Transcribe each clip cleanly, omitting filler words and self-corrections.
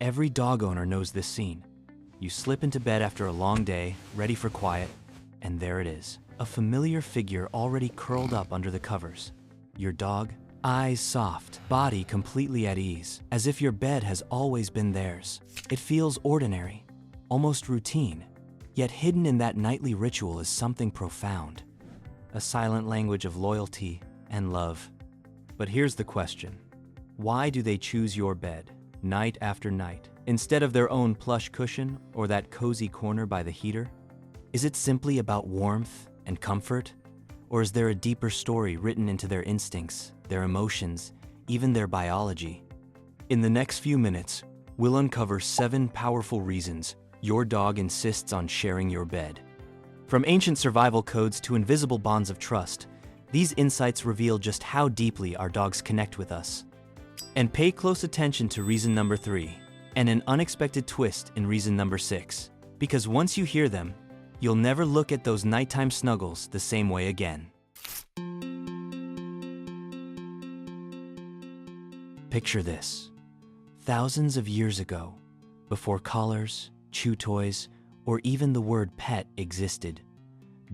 Every dog owner knows this scene. You slip into bed after a long day, ready for quiet, and there it is. A familiar figure already curled up under the covers. Your dog, eyes soft, body completely at ease, as if your bed has always been theirs. It feels ordinary, almost routine, yet hidden in that nightly ritual is something profound. A silent language of loyalty and love. But here's the question. Why do they choose your bed, night after night, instead of their own plush cushion or that cozy corner by the heater? Is it simply about warmth and comfort? Or is there a deeper story written into their instincts, their emotions, even their biology? In the next few minutes, we'll uncover 7 powerful reasons your dog insists on sharing your bed. From ancient survival codes to invisible bonds of trust, these insights reveal just how deeply our dogs connect with us. And pay close attention to reason number 3, and an unexpected twist in reason number 6, because once you hear them, you'll never look at those nighttime snuggles the same way again. Picture this. Thousands of years ago, before collars, chew toys, or even the word pet existed,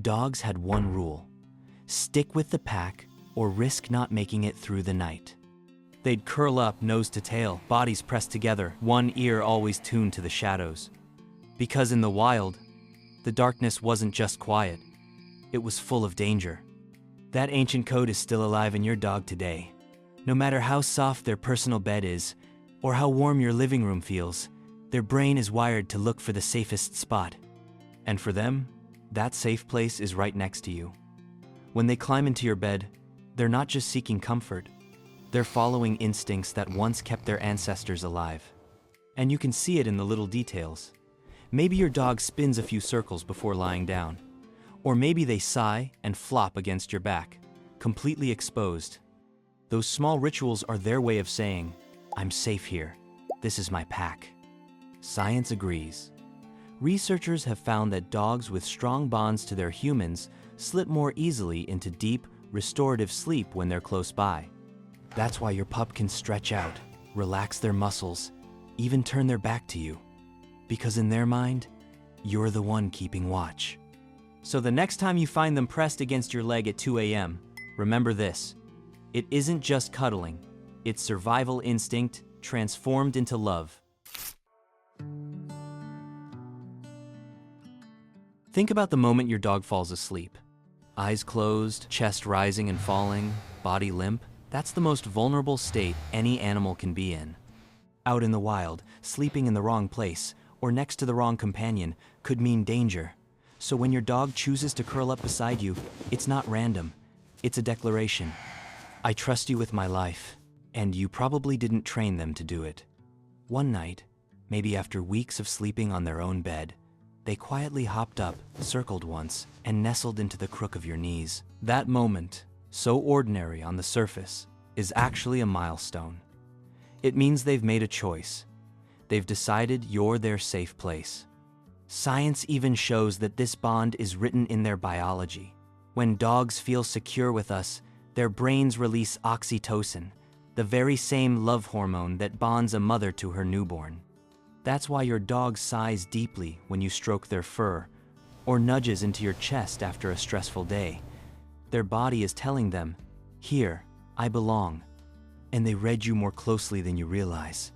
dogs had one rule: stick with the pack or risk not making it through the night. They'd curl up nose to tail, bodies pressed together, one ear always tuned to the shadows. Because in the wild, the darkness wasn't just quiet, it was full of danger. That ancient code is still alive in your dog today. No matter how soft their personal bed is, or how warm your living room feels, their brain is wired to look for the safest spot. And for them, that safe place is right next to you. When they climb into your bed, they're not just seeking comfort, they're following instincts that once kept their ancestors alive. And you can see it in the little details. Maybe your dog spins a few circles before lying down. Or maybe they sigh and flop against your back, completely exposed. Those small rituals are their way of saying, "I'm safe here. This is my pack." Science agrees. Researchers have found that dogs with strong bonds to their humans slip more easily into deep, restorative sleep when they're close by. That's why your pup can stretch out, relax their muscles, even turn their back to you. Because in their mind, you're the one keeping watch. So the next time you find them pressed against your leg at 2 a.m., remember this. It isn't just cuddling, it's survival instinct transformed into love. Think about the moment your dog falls asleep. Eyes closed, chest rising and falling, body limp. That's the most vulnerable state any animal can be in. Out in the wild, sleeping in the wrong place or next to the wrong companion could mean danger. So when your dog chooses to curl up beside you, it's not random. It's a declaration. I trust you with my life, and you probably didn't train them to do it. One night, maybe after weeks of sleeping on their own bed, they quietly hopped up, circled once, and nestled into the crook of your knees. That moment, so ordinary on the surface, is actually a milestone. It means they've made a choice. They've decided you're their safe place. Science even shows that this bond is written in their biology. When dogs feel secure with us, their brains release oxytocin, the very same love hormone that bonds a mother to her newborn. That's why your dog sighs deeply when you stroke their fur, or nudges into your chest after a stressful day. Their body is telling them, "Here, I belong." And they read you more closely than you realize.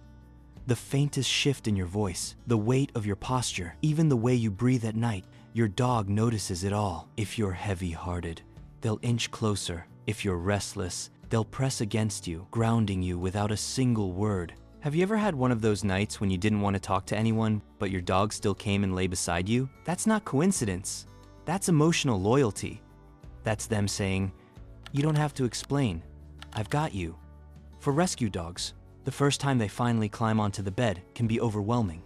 The faintest shift in your voice, the weight of your posture, even the way you breathe at night, your dog notices it all. If you're heavy-hearted, they'll inch closer. If you're restless, they'll press against you, grounding you without a single word. Have you ever had one of those nights when you didn't want to talk to anyone, but your dog still came and lay beside you? That's not coincidence. That's emotional loyalty. That's them saying, "You don't have to explain. I've got you." For rescue dogs, the first time they finally climb onto the bed can be overwhelming.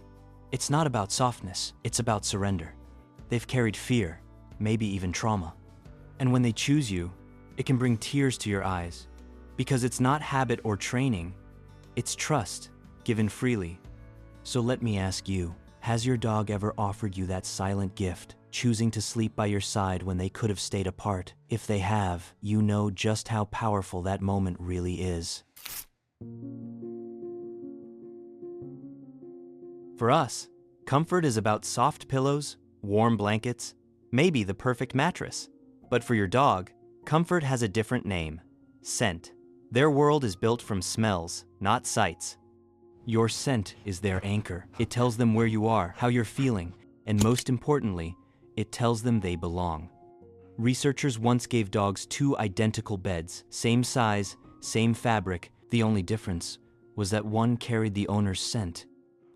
It's not about softness, it's about surrender. They've carried fear, maybe even trauma. And when they choose you, it can bring tears to your eyes. Because it's not habit or training, it's trust, given freely. So let me ask you, has your dog ever offered you that silent gift, choosing to sleep by your side when they could have stayed apart? If they have, you know just how powerful that moment really is. For us, comfort is about soft pillows, warm blankets, maybe the perfect mattress. But for your dog, comfort has a different name: scent. Their world is built from smells, not sights. Your scent is their anchor. It tells them where you are, how you're feeling, and most importantly, it tells them they belong. Researchers once gave dogs two identical beds, same size, same fabric. The only difference was that one carried the owner's scent.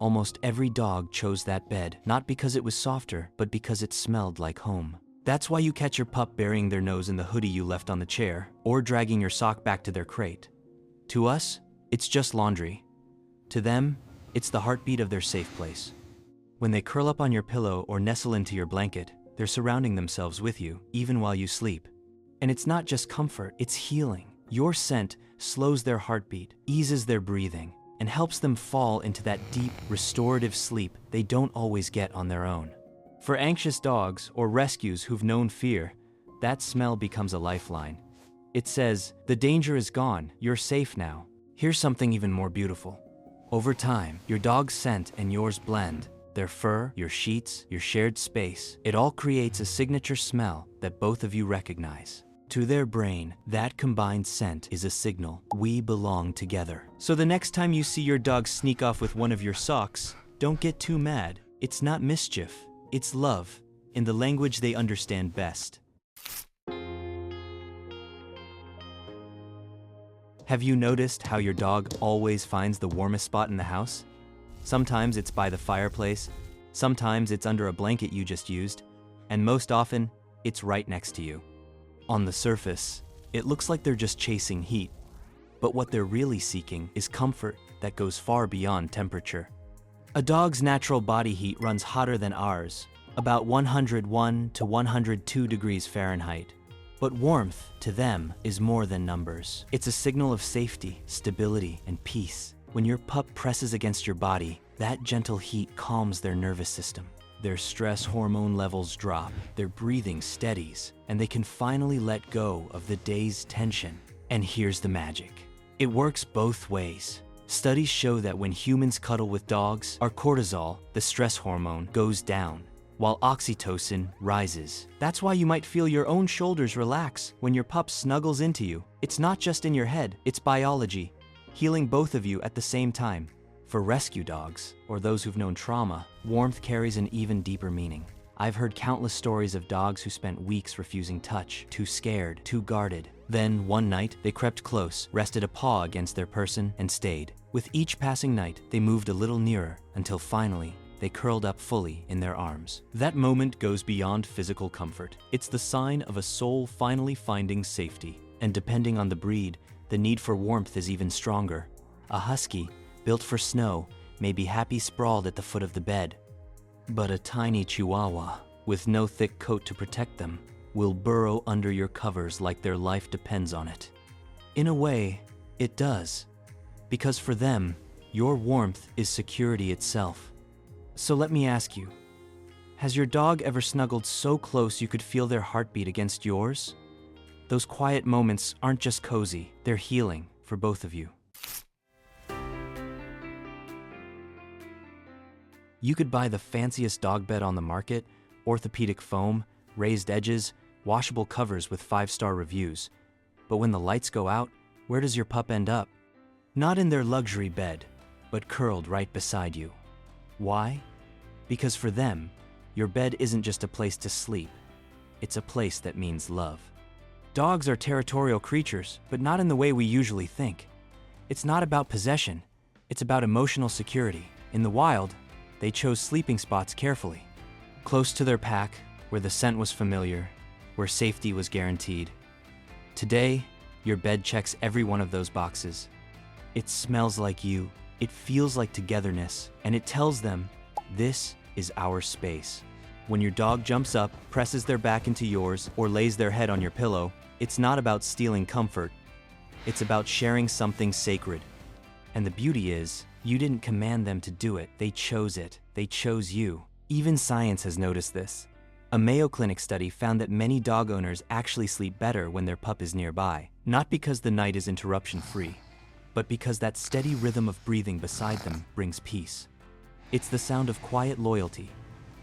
Almost every dog chose that bed, not because it was softer, but because it smelled like home. That's why you catch your pup burying their nose in the hoodie you left on the chair, or dragging your sock back to their crate. To us, it's just laundry. To them, it's the heartbeat of their safe place. When they curl up on your pillow or nestle into your blanket, they're surrounding themselves with you, even while you sleep. And it's not just comfort, it's healing. Your scent slows their heartbeat, eases their breathing, and helps them fall into that deep, restorative sleep they don't always get on their own. For anxious dogs or rescues who've known fear, that smell becomes a lifeline. It says, "The danger is gone, you're safe now." Here's something even more beautiful. Over time, your dog's scent and yours blend. Their fur, your sheets, your shared space, it all creates a signature smell that both of you recognize. To their brain, that combined scent is a signal: we belong together. So the next time you see your dog sneak off with one of your socks, don't get too mad. It's not mischief, it's love, in the language they understand best. Have you noticed how your dog always finds the warmest spot in the house? Sometimes it's by the fireplace, sometimes it's under a blanket you just used, and most often, it's right next to you. On the surface, it looks like they're just chasing heat, but what they're really seeking is comfort that goes far beyond temperature. A dog's natural body heat runs hotter than ours, about 101 to 102 degrees Fahrenheit. But warmth, to them, is more than numbers. It's a signal of safety, stability, and peace. When your pup presses against your body, that gentle heat calms their nervous system. Their stress hormone levels drop, their breathing steadies, and they can finally let go of the day's tension. And here's the magic. It works both ways. Studies show that when humans cuddle with dogs, our cortisol, the stress hormone, goes down, while oxytocin rises. That's why you might feel your own shoulders relax when your pup snuggles into you. It's not just in your head, it's biology, healing both of you at the same time. For rescue dogs, or those who've known trauma, warmth carries an even deeper meaning. I've heard countless stories of dogs who spent weeks refusing touch, too scared, too guarded. Then, one night, they crept close, rested a paw against their person, and stayed. With each passing night, they moved a little nearer, until finally, they curled up fully in their arms. That moment goes beyond physical comfort. It's the sign of a soul finally finding safety. And depending on the breed, the need for warmth is even stronger. A husky, built for snow, may be happy sprawled at the foot of the bed. But a tiny chihuahua, with no thick coat to protect them, will burrow under your covers like their life depends on it. In a way, it does. Because for them, your warmth is security itself. So let me ask you, has your dog ever snuggled so close you could feel their heartbeat against yours? Those quiet moments aren't just cozy, they're healing for both of you. You could buy the fanciest dog bed on the market, orthopedic foam, raised edges, washable covers with 5-star reviews. But when the lights go out, where does your pup end up? Not in their luxury bed, but curled right beside you. Why? Because for them, your bed isn't just a place to sleep. It's a place that means love. Dogs are territorial creatures, but not in the way we usually think. It's not about possession. It's about emotional security. In the wild, they chose sleeping spots carefully. Close to their pack, where the scent was familiar, where safety was guaranteed. Today, your bed checks every one of those boxes. It smells like you, it feels like togetherness, and it tells them, this is our space. When your dog jumps up, presses their back into yours, or lays their head on your pillow, it's not about stealing comfort. It's about sharing something sacred. And the beauty is, you didn't command them to do it, they chose it. They chose you. Even science has noticed this. A Mayo Clinic study found that many dog owners actually sleep better when their pup is nearby, not because the night is interruption-free, but because that steady rhythm of breathing beside them brings peace. It's the sound of quiet loyalty,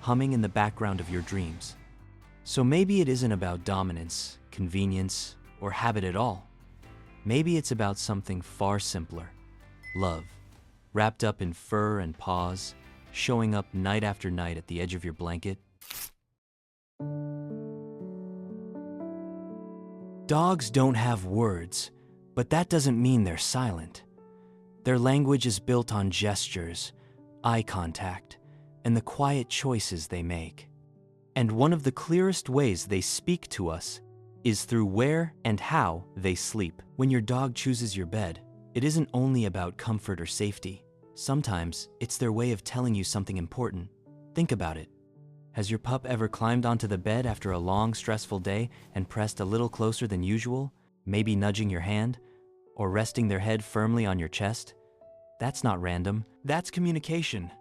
humming in the background of your dreams. So maybe it isn't about dominance, convenience, or habit at all. Maybe it's about something far simpler: love, wrapped up in fur and paws, showing up night after night at the edge of your blanket. Dogs don't have words, but that doesn't mean they're silent. Their language is built on gestures, eye contact, and the quiet choices they make. And one of the clearest ways they speak to us is through where and how they sleep. When your dog chooses your bed, it isn't only about comfort or safety. Sometimes it's their way of telling you something important. Think about it. Has your pup ever climbed onto the bed after a long, stressful day and pressed a little closer than usual, maybe nudging your hand, or resting their head firmly on your chest? That's not random. That's communication.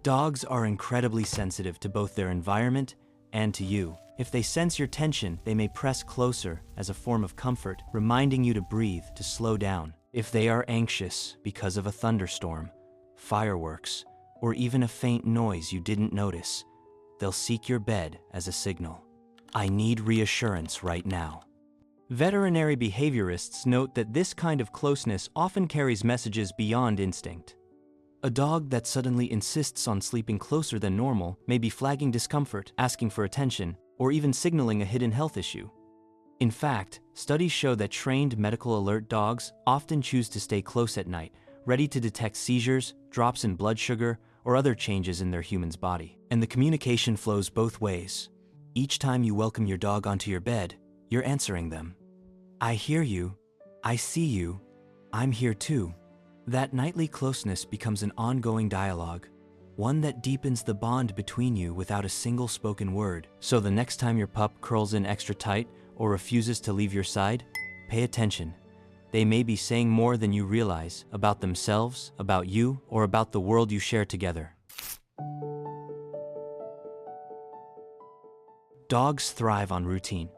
Dogs are incredibly sensitive to both their environment and to you. If they sense your tension, they may press closer as a form of comfort, reminding you to breathe, to slow down. If they are anxious because of a thunderstorm, fireworks, or even a faint noise you didn't notice, they'll seek your bed as a signal. I need reassurance right now. Veterinary behaviorists note that this kind of closeness often carries messages beyond instinct. A dog that suddenly insists on sleeping closer than normal may be flagging discomfort, asking for attention, or even signaling a hidden health issue. In fact, studies show that trained medical alert dogs often choose to stay close at night, ready to detect seizures, drops in blood sugar, or other changes in their human's body. And the communication flows both ways. Each time you welcome your dog onto your bed, you're answering them. I hear you. I see you. I'm here too. That nightly closeness becomes an ongoing dialogue, one that deepens the bond between you without a single spoken word. So the next time your pup curls in extra tight or refuses to leave your side, pay attention. They may be saying more than you realize about themselves, about you, or about the world you share together. Dogs thrive on routine.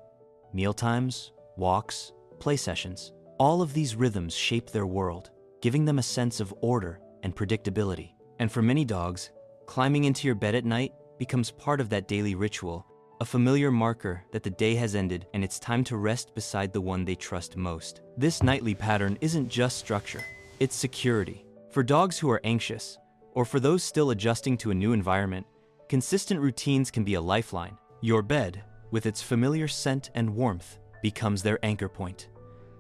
Mealtimes, walks, play sessions. All of these rhythms shape their world, giving them a sense of order and predictability. And for many dogs, climbing into your bed at night becomes part of that daily ritual, a familiar marker that the day has ended and it's time to rest beside the one they trust most. This nightly pattern isn't just structure, it's security. For dogs who are anxious, or for those still adjusting to a new environment, consistent routines can be a lifeline. Your bed, with its familiar scent and warmth, becomes their anchor point.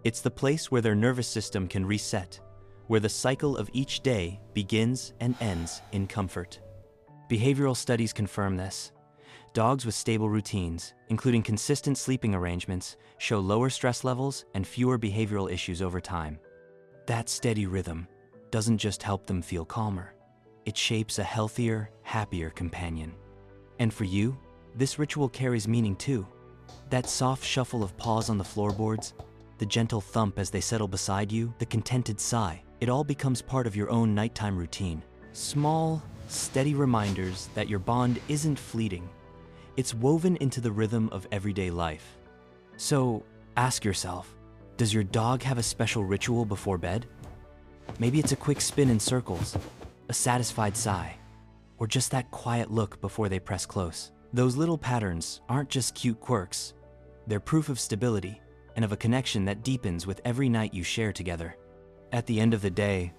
It's the place where their nervous system can reset, where the cycle of each day begins and ends in comfort. Behavioral studies confirm this. Dogs with stable routines, including consistent sleeping arrangements, show lower stress levels and fewer behavioral issues over time. That steady rhythm doesn't just help them feel calmer, it shapes a healthier, happier companion. And for you, this ritual carries meaning too. That soft shuffle of paws on the floorboards, the gentle thump as they settle beside you, the contented sigh, it all becomes part of your own nighttime routine. Small, steady reminders that your bond isn't fleeting. It's woven into the rhythm of everyday life. So, ask yourself, does your dog have a special ritual before bed? Maybe it's a quick spin in circles, a satisfied sigh, or just that quiet look before they press close. Those little patterns aren't just cute quirks. They're proof of stability and of a connection that deepens with every night you share together. At the end of the day,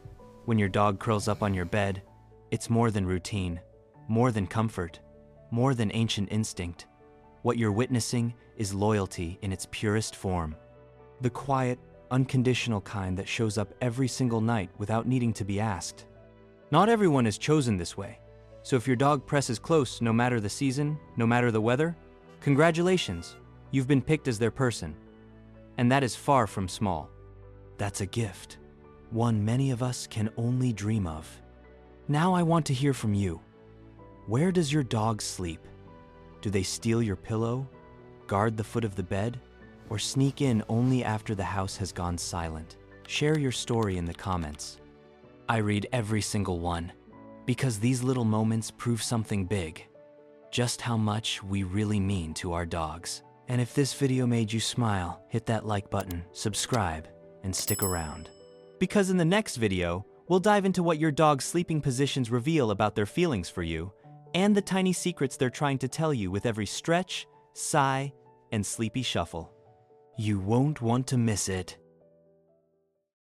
when your dog curls up on your bed, it's more than routine, more than comfort, more than ancient instinct. What you're witnessing is loyalty in its purest form. The quiet, unconditional kind that shows up every single night without needing to be asked. Not everyone is chosen this way, so if your dog presses close no matter the season, no matter the weather, congratulations, you've been picked as their person. And that is far from small. That's a gift, one many of us can only dream of. Now I want to hear from you. Where does your dog sleep? Do they steal your pillow, guard the foot of the bed, or sneak in only after the house has gone silent? Share your story in the comments. I read every single one, because these little moments prove something big, just how much we really mean to our dogs. And if this video made you smile, hit that like button, subscribe, and stick around. Because in the next video, we'll We'll dive into what your dog's sleeping positions reveal about their feelings for you, and the tiny secrets they're trying to tell you with every stretch, sigh, and sleepy shuffle. You won't want to miss it.